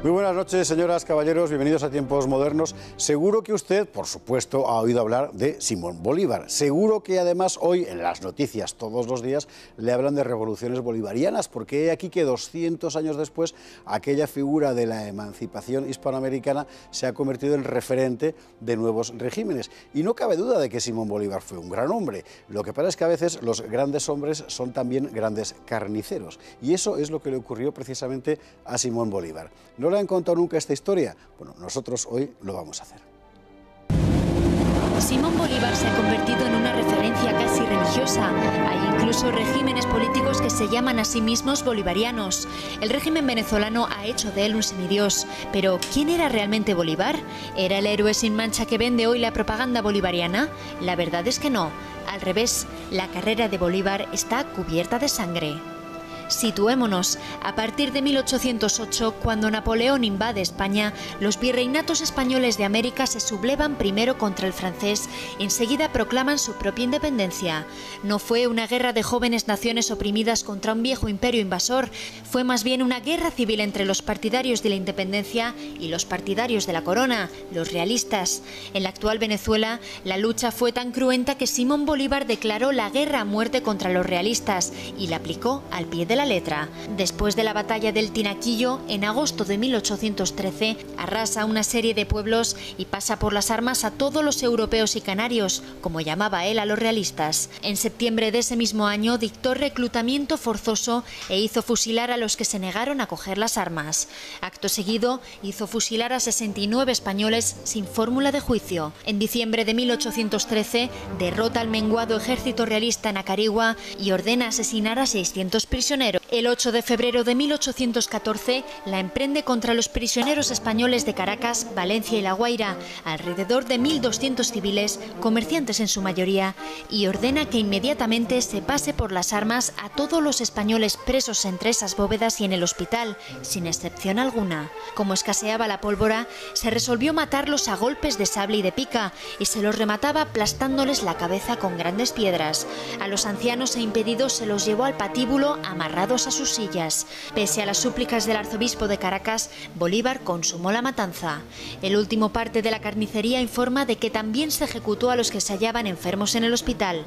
Muy buenas noches, señoras, caballeros, bienvenidos a Tiempos Modernos. Seguro que usted, por supuesto, ha oído hablar de Simón Bolívar. Seguro que además hoy en las noticias todos los días le hablan de revoluciones bolivarianas, porque he aquí que 200 años después aquella figura de la emancipación hispanoamericana se ha convertido en referente de nuevos regímenes. Y no cabe duda de que Simón Bolívar fue un gran hombre. Lo que pasa es que a veces los grandes hombres son también grandes carniceros. Y eso es lo que le ocurrió precisamente a Simón Bolívar. ¿No le han contado nunca esta historia? Bueno, nosotros hoy lo vamos a hacer. Simón Bolívar se ha convertido en una referencia casi religiosa. Hay incluso regímenes políticos que se llaman a sí mismos bolivarianos. El régimen venezolano ha hecho de él un semidios. Pero, ¿quién era realmente Bolívar? ¿Era el héroe sin mancha que vende hoy la propaganda bolivariana? La verdad es que no. Al revés, la carrera de Bolívar está cubierta de sangre. Situémonos. A partir de 1808, cuando Napoleón invade España, los virreinatos españoles de América se sublevan primero contra el francés, enseguida proclaman su propia independencia. No fue una guerra de jóvenes naciones oprimidas contra un viejo imperio invasor, fue más bien una guerra civil entre los partidarios de la independencia y los partidarios de la corona, los realistas. En la actual Venezuela, la lucha fue tan cruenta que Simón Bolívar declaró la guerra a muerte contra los realistas y la aplicó al pie de la letra. Después de la batalla del Tinaquillo, en agosto de 1813, arrasa una serie de pueblos y pasa por las armas a todos los europeos y canarios, como llamaba él a los realistas. En septiembre de ese mismo año dictó reclutamiento forzoso e hizo fusilar a los que se negaron a coger las armas. Acto seguido, hizo fusilar a 69 españoles sin fórmula de juicio. En diciembre de 1813, derrota al menguado ejército realista en Acarigua y ordena asesinar a 600 prisioneros. El 8 de febrero de 1814 la emprende contra los prisioneros españoles de Caracas, Valencia y La Guaira, alrededor de 1.200 civiles, comerciantes en su mayoría, y ordena que inmediatamente se pase por las armas a todos los españoles presos entre esas bóvedas y en el hospital, sin excepción alguna. Como escaseaba la pólvora, se resolvió matarlos a golpes de sable y de pica, y se los remataba aplastándoles la cabeza con grandes piedras. A los ancianos e impedidos se los llevó al patíbulo amarrados a sus sillas. Pese a las súplicas del arzobispo de Caracas, Bolívar consumó la matanza. El último parte de la carnicería informa de que también se ejecutó a los que se hallaban enfermos en el hospital.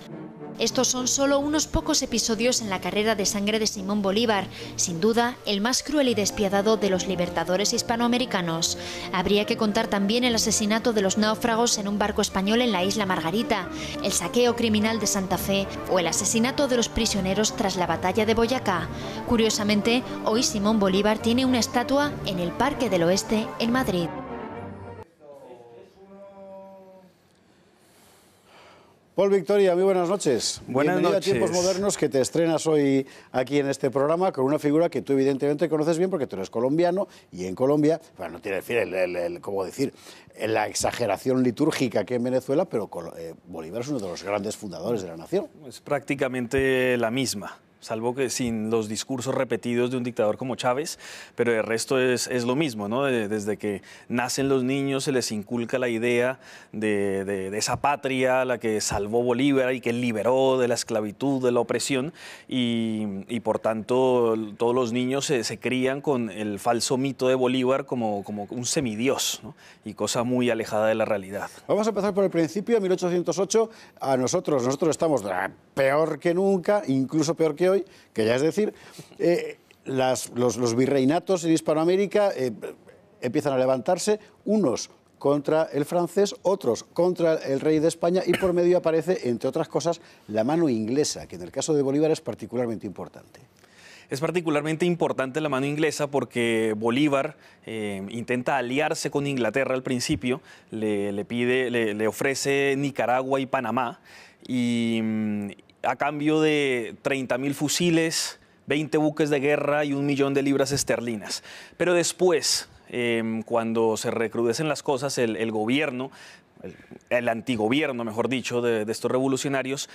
Estos son solo unos pocos episodios en la carrera de sangre de Simón Bolívar, sin duda el más cruel y despiadado de los libertadores hispanoamericanos. Habría que contar también el asesinato de los náufragos en un barco español en la isla Margarita, el saqueo criminal de Santa Fe o el asesinato de los prisioneros tras la batalla de Boyacá. Curiosamente, hoy Simón Bolívar tiene una estatua en el Parque del Oeste en Madrid. Paul Victoria, muy buenas noches. Bienvenido a Tiempos Modernos, que te estrenas hoy aquí en este programa con una figura que tú evidentemente conoces bien porque tú eres colombiano y en Colombia, bueno, no tiene ¿cómo decir? La exageración litúrgica que en Venezuela, pero Bolívar es uno de los grandes fundadores de la nación. Es prácticamente la misma, salvo que sin los discursos repetidos de un dictador como Chávez, pero el resto es lo mismo, ¿no? Desde que nacen los niños se les inculca la idea de esa patria, la que salvó Bolívar y que liberó de la esclavitud, de la opresión, y por tanto todos los niños se crían con el falso mito de Bolívar como un semidios, ¿no? Y cosa muy alejada de la realidad. Vamos a empezar por el principio, 1808, nosotros estamos peor que nunca, incluso peor que hoy, que ya es decir, los virreinatos en Hispanoamérica empiezan a levantarse, unos contra el francés, otros contra el rey de España, y por medio aparece, entre otras cosas, la mano inglesa, que en el caso de Bolívar es particularmente importante. Es particularmente importante la mano inglesa porque Bolívar intenta aliarse con Inglaterra al principio, le ofrece Nicaragua y Panamá, y a cambio de 30.000 fusiles, 20 buques de guerra y 1 millón de libras esterlinas. Pero después, cuando se recrudecen las cosas, el gobierno el antigobierno, mejor dicho, de estos revolucionarios,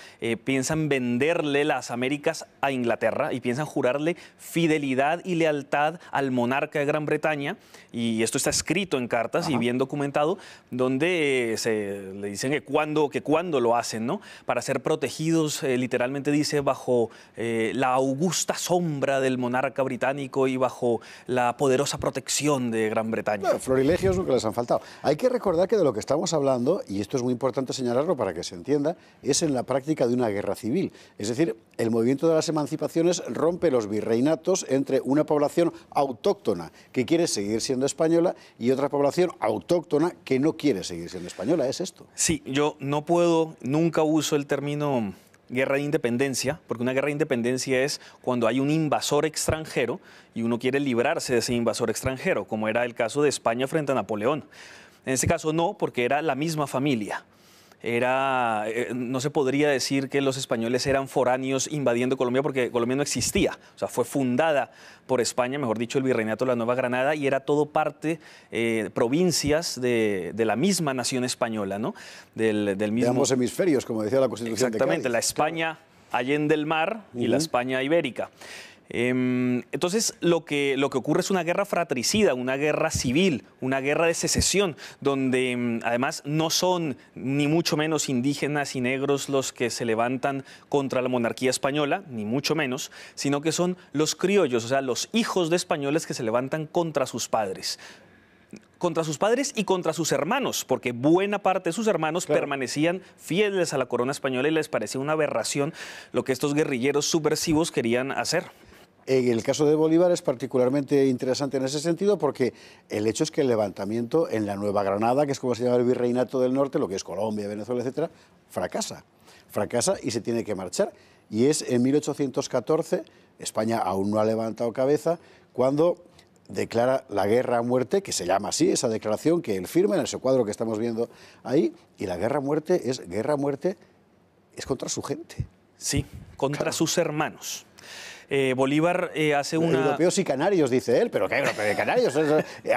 piensan venderle las Américas a Inglaterra y piensan jurarle fidelidad y lealtad al monarca de Gran Bretaña, y esto está escrito en cartas y bien documentado, donde se le dicen que cuándo lo hacen, ¿no? Para ser protegidos, literalmente dice, bajo la augusta sombra del monarca británico y bajo la poderosa protección de Gran Bretaña. Bueno, florilegios lo que les han faltado. Hay que recordar que de lo que estamos hablando, y esto es muy importante señalarlo para que se entienda, es en la práctica de una guerra civil. Es decir, el movimiento de las emancipaciones rompe los virreinatos entre una población autóctona que quiere seguir siendo española y otra población autóctona que no quiere seguir siendo española. ¿Es esto? Sí, yo nunca uso el término guerra de independencia, porque una guerra de independencia es cuando hay un invasor extranjero y uno quiere librarse de ese invasor extranjero, como era el caso de España frente a Napoleón. En este caso no, porque era la misma familia. No se podría decir que los españoles eran foráneos invadiendo Colombia, porque Colombia no existía. O sea, fue fundada por España, mejor dicho, el Virreinato de la Nueva Granada, y era todo parte, provincias de la misma nación española, ¿no? Del mismo... De ambos hemisferios, como decía la Constitución. Exactamente, de Cádiz. la España allende el mar y la España ibérica. Entonces, lo que ocurre es una guerra fratricida, una guerra civil, una guerra de secesión, donde además no son ni mucho menos indígenas y negros los que se levantan contra la monarquía española, ni mucho menos, sino que son los criollos, o sea, los hijos de españoles que se levantan contra sus padres. Contra sus padres y contra sus hermanos, porque buena parte de sus hermanos permanecían fieles a la corona española y les parecía una aberración lo que estos guerrilleros subversivos querían hacer. En el caso de Bolívar es particularmente interesante en ese sentido porque el hecho es que el levantamiento en la Nueva Granada, que es como se llama el Virreinato del Norte, lo que es Colombia, Venezuela, etcétera, fracasa y se tiene que marchar. Y es en 1814, España aún no ha levantado cabeza, cuando declara la guerra a muerte, que se llama así, esa declaración que él firma en ese cuadro que estamos viendo ahí, y la guerra a muerte es contra su gente. Sí, contra sus hermanos. Bolívar hace una... Europeos y canarios, dice él, pero ¿qué europeo de canarios?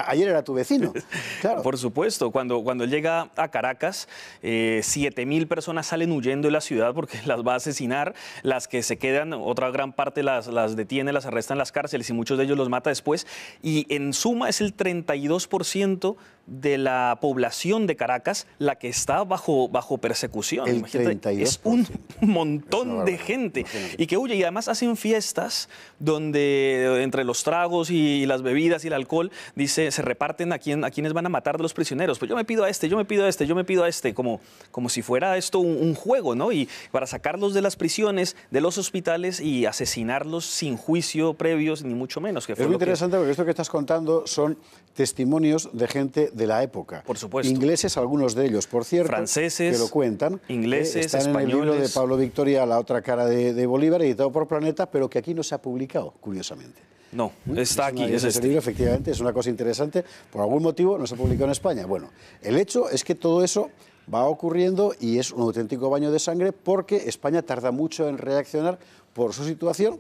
Ayer era tu vecino. Claro. Por supuesto, cuando él llega a Caracas, 7.000 personas salen huyendo de la ciudad porque las va a asesinar. Las que se quedan, otra gran parte las detiene, las arresta en las cárceles y muchos de ellos los mata después. Y en suma es el 32% de la población de Caracas la que está bajo persecución. El 32%. Es un montón de gente y que huye, y además hacen fiestas donde entre los tragos y las bebidas y el alcohol se reparten a quienes van a matar de los prisioneros. Pues yo me pido a este, yo me pido a este, yo me pido a este, como si fuera esto un juego, ¿no? Y para sacarlos de las prisiones, de los hospitales y asesinarlos sin juicio previos, ni mucho menos. Que fue es muy interesante porque esto que estás contando son testimonios de gente de la época. Por supuesto. Ingleses, algunos de ellos, por cierto, franceses, que lo cuentan. ingleses, están españoles. En el libro de Pablo Victoria, La otra cara de Bolívar, editado por Planeta, pero que aquí no se ha publicado, curiosamente. No, está aquí. Ese libro, efectivamente, es una cosa interesante. Por algún motivo no se publicó en España. Bueno, el hecho es que todo eso va ocurriendo y es un auténtico baño de sangre porque España tarda mucho en reaccionar por su situación.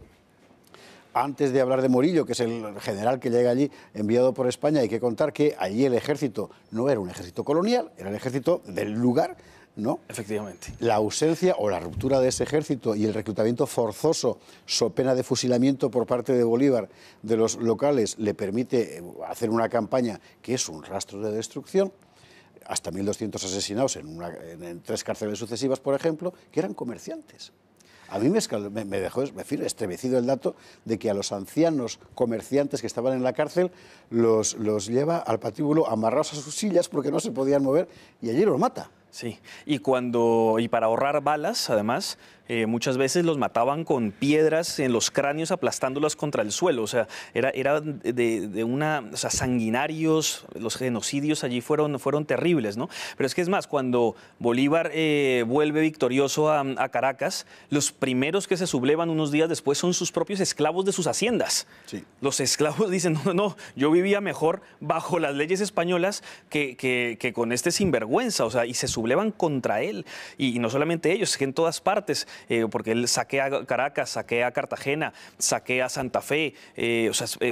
Antes de hablar de Morillo, que es el general que llega allí enviado por España, hay que contar que allí el ejército no era un ejército colonial, era el ejército del lugar, ¿no? Efectivamente. La ausencia o la ruptura de ese ejército y el reclutamiento forzoso, so pena de fusilamiento por parte de Bolívar de los locales, le permite hacer una campaña que es un rastro de destrucción. Hasta 1.200 asesinados en 3 cárceles sucesivas, por ejemplo, que eran comerciantes. A mí me dejó estremecido el dato de que a los ancianos comerciantes que estaban en la cárcel los lleva al patíbulo amarrados a sus sillas porque no se podían mover y allí los mata. Sí, y para ahorrar balas, además, muchas veces los mataban con piedras en los cráneos aplastándolas contra el suelo. O sea, o sea, sanguinarios, los genocidios allí fueron terribles, ¿no? Pero es que es más, cuando Bolívar vuelve victorioso a Caracas, los primeros que se sublevan unos días después son sus propios esclavos de sus haciendas. Sí. Los esclavos dicen, no, yo vivía mejor bajo las leyes españolas que con este sinvergüenza, o sea, y se sublevan contra él. Y no solamente ellos, es que en todas partes, porque él saquea Caracas, saquea Cartagena, saquea Santa Fe,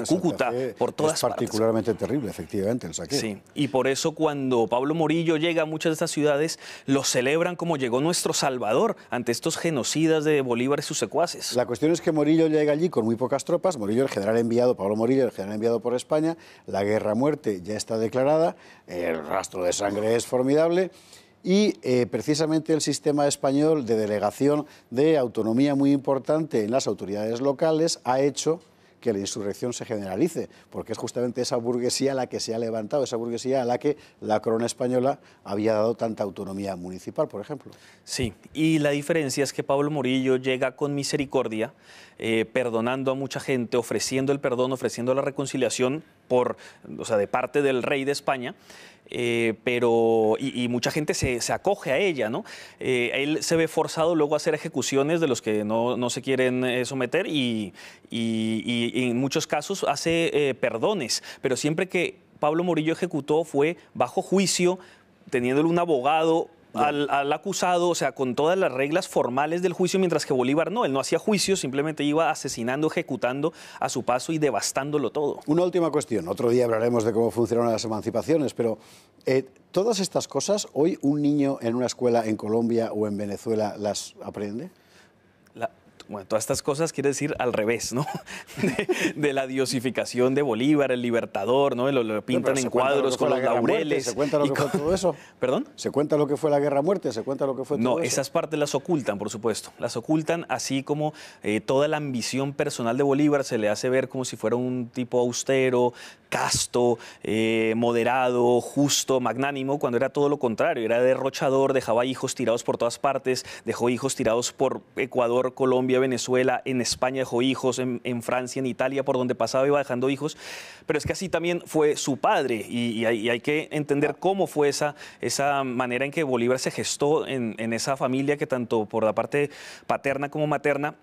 Cúcuta, por todas partes. Es particularmente terrible, efectivamente, el saqueo. Sí, y por eso cuando Pablo Morillo llega a muchas de estas ciudades, lo celebran como llegó nuestro Salvador ante estos genocidas de Bolívar y sus secuaces. La cuestión es que Morillo llega allí con muy pocas tropas. Morillo, el general enviado, Pablo Morillo, el general enviado por España. La guerra a muerte ya está declarada, el rastro de sangre es formidable. Y precisamente el sistema español de delegación de autonomía muy importante en las autoridades locales ha hecho que la insurrección se generalice, porque es justamente esa burguesía la que se ha levantado, esa burguesía a la que la corona española había dado tanta autonomía municipal, por ejemplo. Sí, y la diferencia es que Pablo Morillo llega con misericordia, perdonando a mucha gente, ofreciendo el perdón, ofreciendo la reconciliación de parte del rey de España. Y mucha gente se acoge a ella, ¿no? Él se ve forzado luego a hacer ejecuciones de los que no se quieren someter y en muchos casos hace perdones, pero siempre que Pablo Morillo ejecutó fue bajo juicio, teniéndole un abogado al acusado, o sea, con todas las reglas formales del juicio, mientras que Bolívar no, él no hacía juicio, simplemente iba asesinando, ejecutando a su paso y devastándolo todo. Una última cuestión, otro día hablaremos de cómo funcionaron las emancipaciones, pero todas estas cosas, ¿hoy un niño en una escuela en Colombia o en Venezuela las aprende? Bueno, todas estas cosas quiere decir al revés, ¿no? De la diosificación de Bolívar, el libertador, ¿no? Lo pintan en cuadros con los laureles. ¿Se cuenta lo que fue todo eso? ¿Perdón? ¿Se cuenta lo que fue la guerra a muerte? ¿Se cuenta lo que fue todo eso? No, esas partes las ocultan, por supuesto. Las ocultan, así como toda la ambición personal de Bolívar se le hace ver como si fuera un tipo austero, casto, moderado, justo, magnánimo, cuando era todo lo contrario. Era derrochador, dejaba hijos tirados por todas partes, dejó hijos tirados por Ecuador, Colombia, Venezuela, en España dejó hijos, en Francia, en Italia, por donde pasaba iba dejando hijos. Pero es que así también fue su padre y hay que entender cómo fue esa manera en que Bolívar se gestó en esa familia que tanto por la parte paterna como materna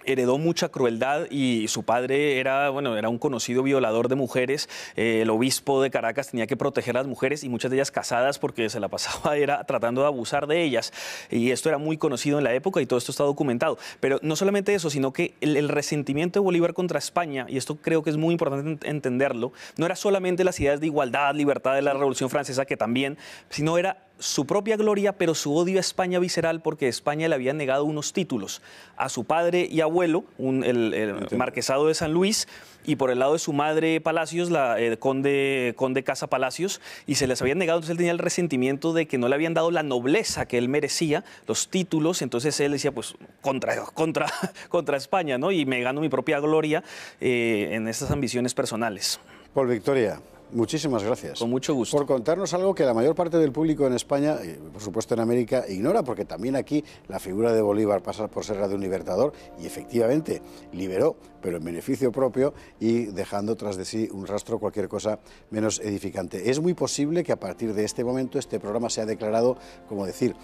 heredó mucha crueldad y su padre era un conocido violador de mujeres. El obispo de Caracas tenía que proteger a las mujeres y muchas de ellas casadas porque se la pasaba tratando de abusar de ellas. Y esto era muy conocido en la época y todo esto está documentado. Pero no solamente eso, sino que el resentimiento de Bolívar contra España, y esto creo que es muy importante entenderlo, no era solamente las ideas de igualdad, libertad de la Revolución Francesa, que también, sino era su propia gloria, pero su odio a España visceral, porque España le había negado unos títulos a su padre y abuelo, el marquesado de San Luis, y por el lado de su madre Palacios, conde Casa Palacios, y se les habían negado. Entonces él tenía el resentimiento de que no le habían dado la nobleza que él merecía, los títulos. Entonces él decía, pues contra España, ¿no? Y me gano mi propia gloria en esas ambiciones personales. Paul Victoria, muchísimas gracias. Con mucho gusto. Por contarnos algo que la mayor parte del público en España, y por supuesto en América, ignora, porque también aquí la figura de Bolívar pasa por ser la de un libertador y efectivamente liberó, pero en beneficio propio y dejando tras de sí un rastro, cualquier cosa menos edificante. Es muy posible que a partir de este momento este programa sea declarado, como decir,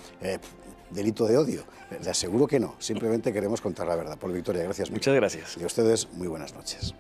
delito de odio. Le aseguro que no, simplemente queremos contar la verdad. Paul Victoria, gracias. Muchas gracias. Y a ustedes, muy buenas noches.